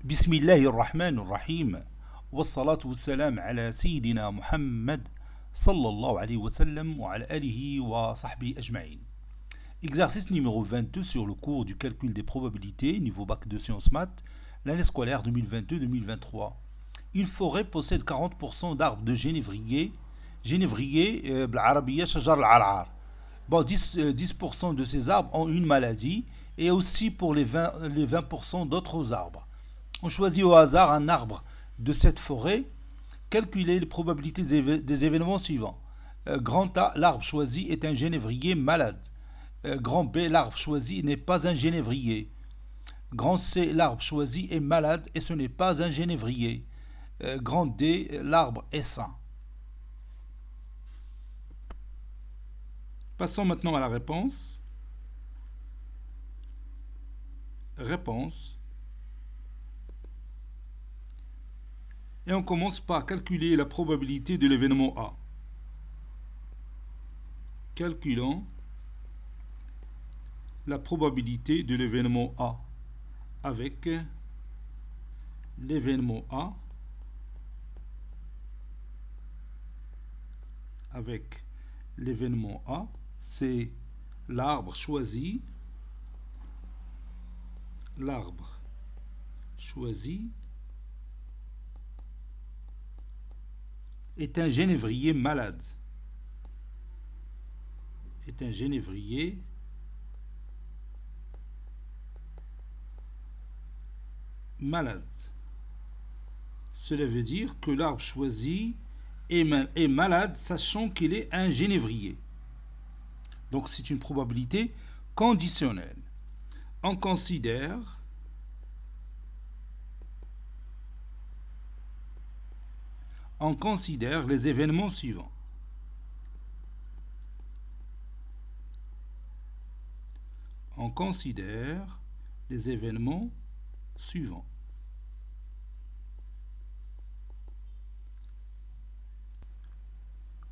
بسم الله الرحمن الرحيم والصلاة والسلام على سيدنا محمد صلى الله عليه وسلم وعلى آله وصحبه أجمعين. Exercice numéro 22 sur le cours du calcul des probabilités, niveau bac de sciences maths, l'année scolaire 2022-2023. Une forêt possède 40% d'arbres de génévrier. Génévrier, بالعربية شجر العرعار. Bon, 10% de ces arbres ont une maladie et aussi pour les 20% d'autres arbres. On choisit au hasard un arbre de cette forêt. Calculez les probabilités des événements suivants. Grand A, l'arbre choisi est un génévrier malade. Grand B, l'arbre choisi n'est pas un génévrier. Grand C, l'arbre choisi est malade et ce n'est pas un génévrier. Grand D, l'arbre est sain. Passons maintenant à la réponse. Réponse. Et on commence par calculer la probabilité de l'événement A. Calculons la probabilité de l'événement A avec l'événement A c'est l'arbre choisi est un génévrier malade. Cela veut dire que l'arbre choisi est malade, sachant qu'il est un génévrier. Donc c'est une probabilité conditionnelle. On considère les événements suivants.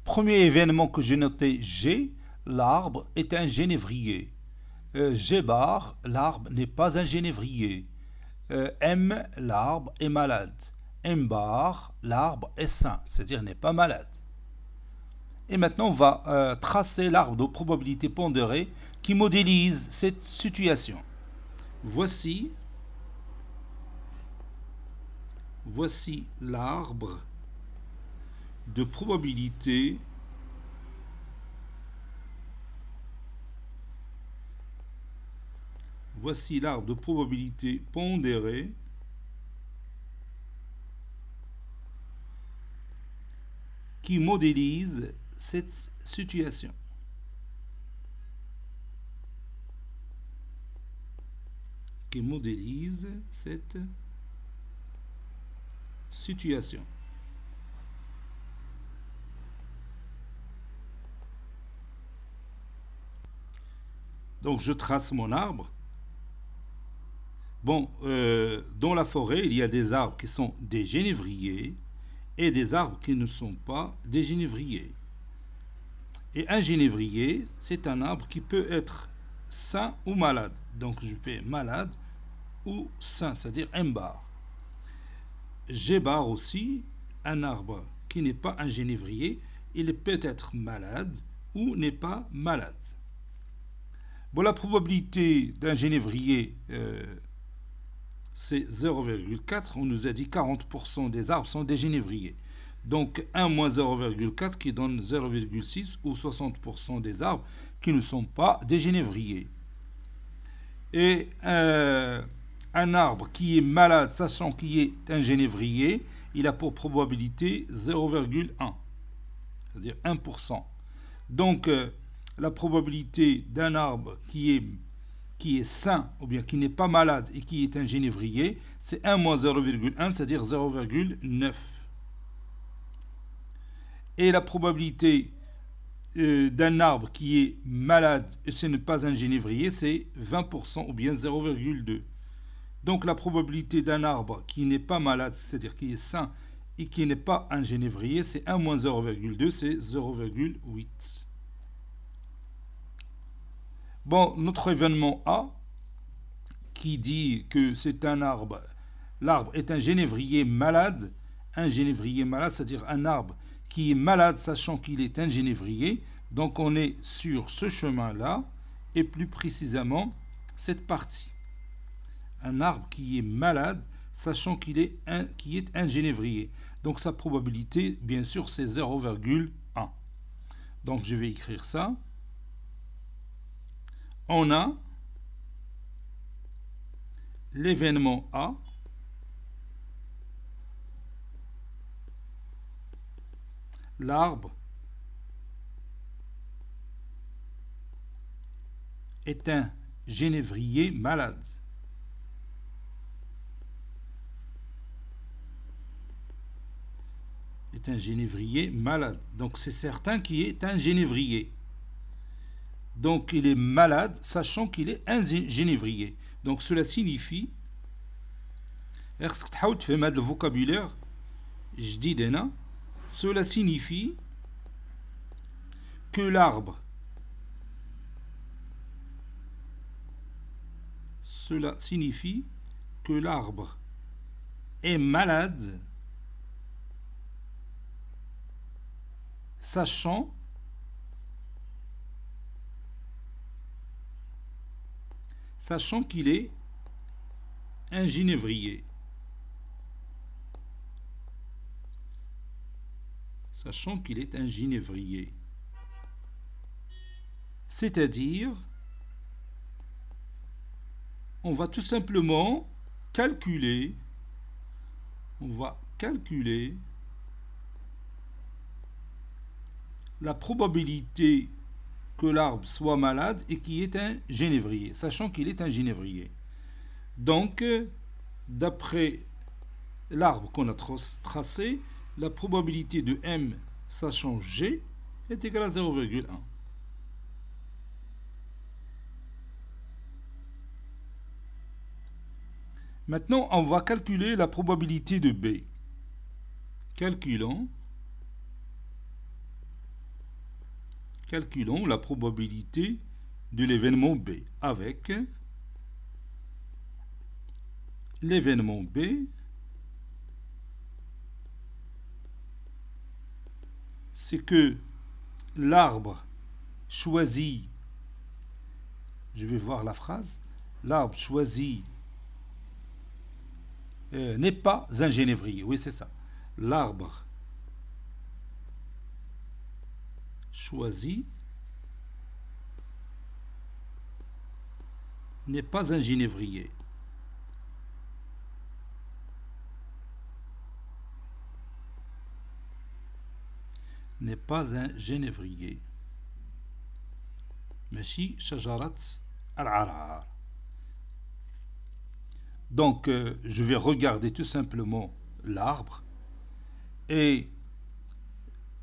Premier événement que j'ai noté, G, l'arbre est un génévrier. G bar, l'arbre n'est pas un génévrier. M, l'arbre est malade. M bar, l'arbre est sain, c'est-à-dire n'est pas malade. Et maintenant, on va tracer l'arbre de probabilité pondérée qui modélise cette situation. Voici l'arbre de probabilité pondérée qui modélise cette situation. Donc je trace mon arbre. Bon, dans la forêt, il y a des arbres qui sont des génévriers et des arbres qui ne sont pas des génévriers. Et un génévrier, c'est un arbre qui peut être sain ou malade. Donc je fais malade ou sain, c'est-à-dire M bar. G bar aussi, un arbre qui n'est pas un génévrier, il peut être malade ou n'est pas malade. Bon, la probabilité d'un génévrier, c'est 0,4. On nous a dit 40% des arbres sont des génévriers. Donc 1 moins 0,4 qui donne 0,6 ou 60% des arbres qui ne sont pas des génévriers. Et un arbre qui est malade, sachant qu'il est un génévrier, il a pour probabilité 0,1, c'est-à-dire 1%. Donc la probabilité d'un arbre qui est sain, ou bien qui n'est pas malade et qui est un génévrier, c'est 1 moins 0,1, c'est-à-dire 0,9. Et la probabilité d'un arbre qui est malade et ce n'est pas un génévrier, c'est 20% ou bien 0,2. Donc la probabilité d'un arbre qui n'est pas malade, c'est-à-dire qui est sain et qui n'est pas un génévrier, c'est 1 moins 0,2, c'est 0,8. Bon, notre événement A, qui dit que c'est un arbre L'arbre est un génévrier malade. Un génévrier malade, c'est-à-dire un arbre qui est malade sachant qu'il est un génévrier. Donc on est sur ce chemin-là, et plus précisément cette partie. Un arbre qui est malade sachant qui est un génévrier. Donc sa probabilité, bien sûr, c'est 0,1. Donc je vais écrire ça. On a l'événement A l'arbre est un génévrier malade. Est un génévrier malade. Donc c'est certain qu'il est un génévrier. Donc il est malade, sachant qu'il est un génévrier. Donc cela signifie, le vocabulaire, cela signifie que l'arbre, est malade, sachant qu'il est un génévrier. Sachant qu'il est un génévrier. C'est-à-dire, on va tout simplement calculer, la probabilité que l'arbre soit malade et qu'il est un génévrier, sachant qu'il est un génévrier. Donc, d'après l'arbre qu'on a tracé, la probabilité de M sachant G est égale à 0,1. Maintenant, on va calculer la probabilité de B. Calculons la probabilité de l'événement B avec l'événement B, c'est que l'arbre choisi, je vais voir la phrase, l'arbre choisi n'est pas un génévrier. Oui, c'est ça. L'arbre choisi n'est pas un génévrier. N'est pas un génévrier. ماشي شجرة العرعر. Donc, je vais regarder tout simplement l'arbre et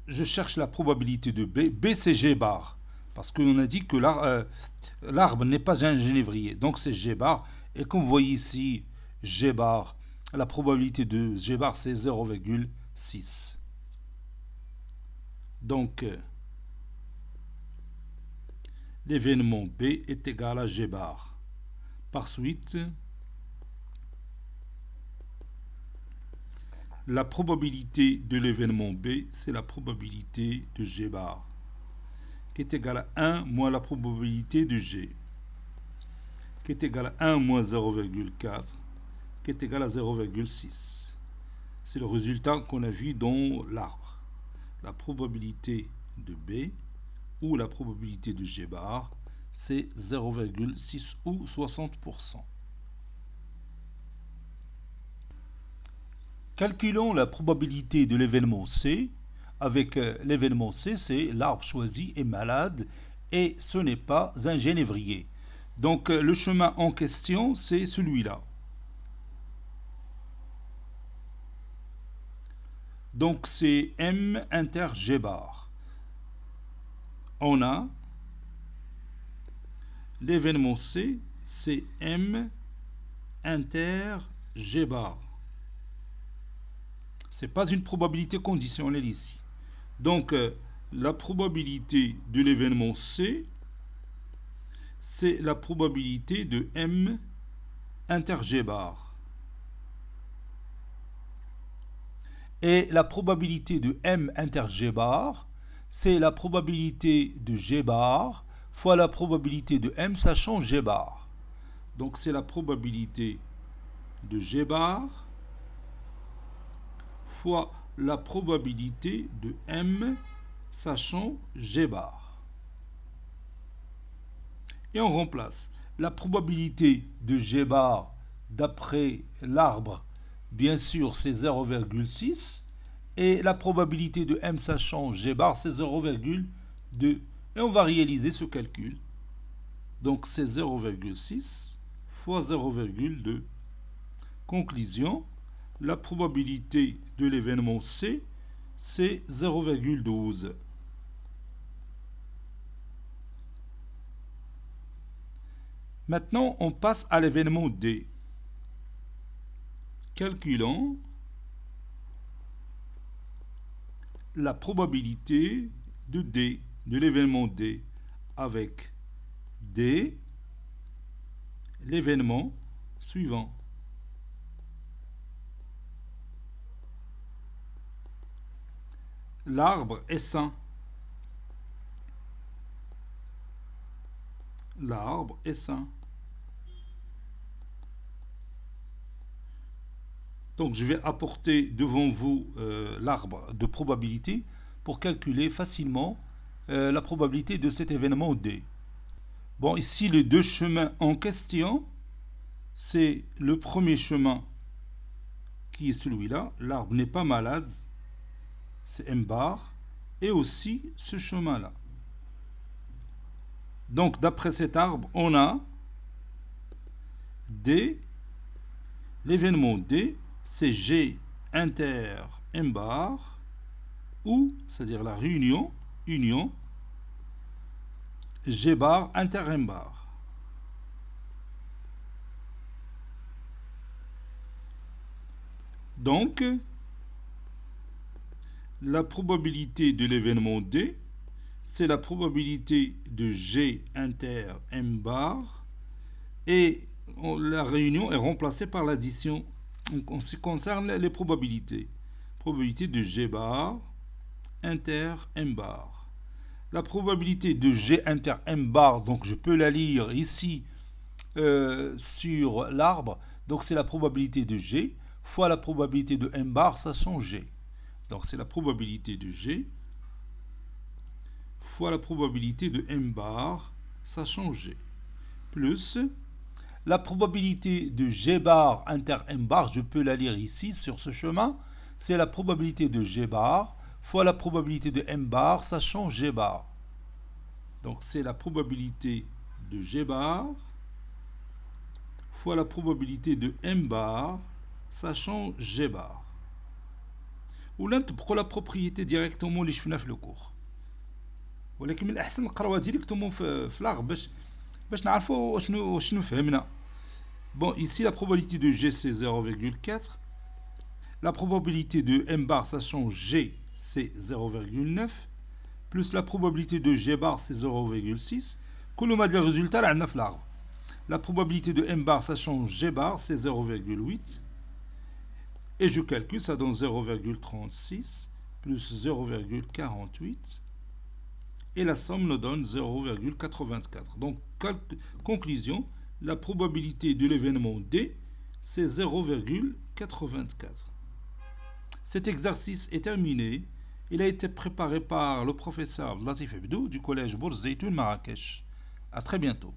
je cherche la probabilité de B. B, c'est G bar. Parce qu'on a dit que l'arbre n'est pas un génévrier. Donc, c'est G bar. Et comme vous voyez ici, G bar, la probabilité de G bar, c'est 0,6. Donc, l'événement B est égal à G bar. Par suite, la probabilité de l'événement B, c'est la probabilité de G bar, qui est égale à 1 moins la probabilité de G, qui est égale à 1 moins 0,4, qui est égal à 0,6. C'est le résultat qu'on a vu dans l'arbre. La probabilité de B ou la probabilité de G bar, c'est 0,6 ou 60%. Calculons la probabilité de l'événement C. Avec l'événement C, c'est l'arbre choisi est malade et ce n'est pas un génévrier. Donc le chemin en question, c'est celui-là. Donc c'est M inter G bar. On a l'événement C, c'est M inter G bar. Ce n'est pas une probabilité conditionnelle ici. Donc la probabilité de l'événement C, c'est la probabilité de M inter G bar. Et la probabilité de M inter G bar, c'est la probabilité de G bar fois la probabilité de M sachant G bar. Donc c'est la probabilité de G bar fois la probabilité de M sachant G bar. Et on remplace la probabilité de G bar d'après l'arbre, bien sûr c'est 0,6, et la probabilité de M sachant G bar c'est 0,2. Et on va réaliser ce calcul. Donc c'est 0,6 fois 0,2. Conclusion, la probabilité de l'événement C, c'est 0,12. Maintenant, on passe à l'événement D. Calculons la probabilité de D, de l'événement D, avec D, l'événement suivant. L'arbre est sain. L'arbre est sain. Donc je vais apporter devant vous l'arbre de probabilité pour calculer facilement la probabilité de cet événement D. Bon, ici les deux chemins en question, c'est le premier chemin qui est celui-là. L'arbre n'est pas malade, c'est M bar, et aussi ce chemin-là. Donc d'après cet arbre, on a D, l'événement D, c'est G inter M bar, ou, c'est-à-dire la réunion, union, G bar inter M bar. Donc, la probabilité de l'événement D, c'est la probabilité de G inter M bar, et la réunion est remplacée par l'addition en ce qui concerne les probabilités. Probabilité de G bar inter M bar. La probabilité de G inter M bar, donc je peux la lire ici sur l'arbre. Donc c'est la probabilité de G fois la probabilité de M bar, ça change G. Donc c'est la probabilité de G fois la probabilité de M bar, ça change G. Plus la probabilité de G bar inter M bar, je peux la lire ici sur ce chemin, c'est la probabilité de G bar fois la probabilité de M bar, ça change G bar. Donc c'est la probabilité de G bar fois la probabilité de M bar, sachant G bar. ولا نطبقوا لا بروبريتي ديريكتومون اللي شفنا في لو كور، ولكن من الاحسن نقراوها ديريكتومون في لاغ باش نعرفوا شنو فهمنا. Bon, ici la probabilité de G c'est 0,4, la probabilité de M bar sachant G c'est 0,9, plus la probabilité de G bar c'est 0,6. كل ما هاد الريزولتا راه عندنا في l'arbre. La probabilité de M bar sachant G bar c'est 0,8. Et je calcule, ça donne 0,36 plus 0,48. Et la somme nous donne 0,84. Donc, conclusion, la probabilité de l'événement D, c'est 0,84. Cet exercice est terminé. Il a été préparé par le professeur Latif Ebdou du collège Bourz Zeytoun Marrakech. À très bientôt.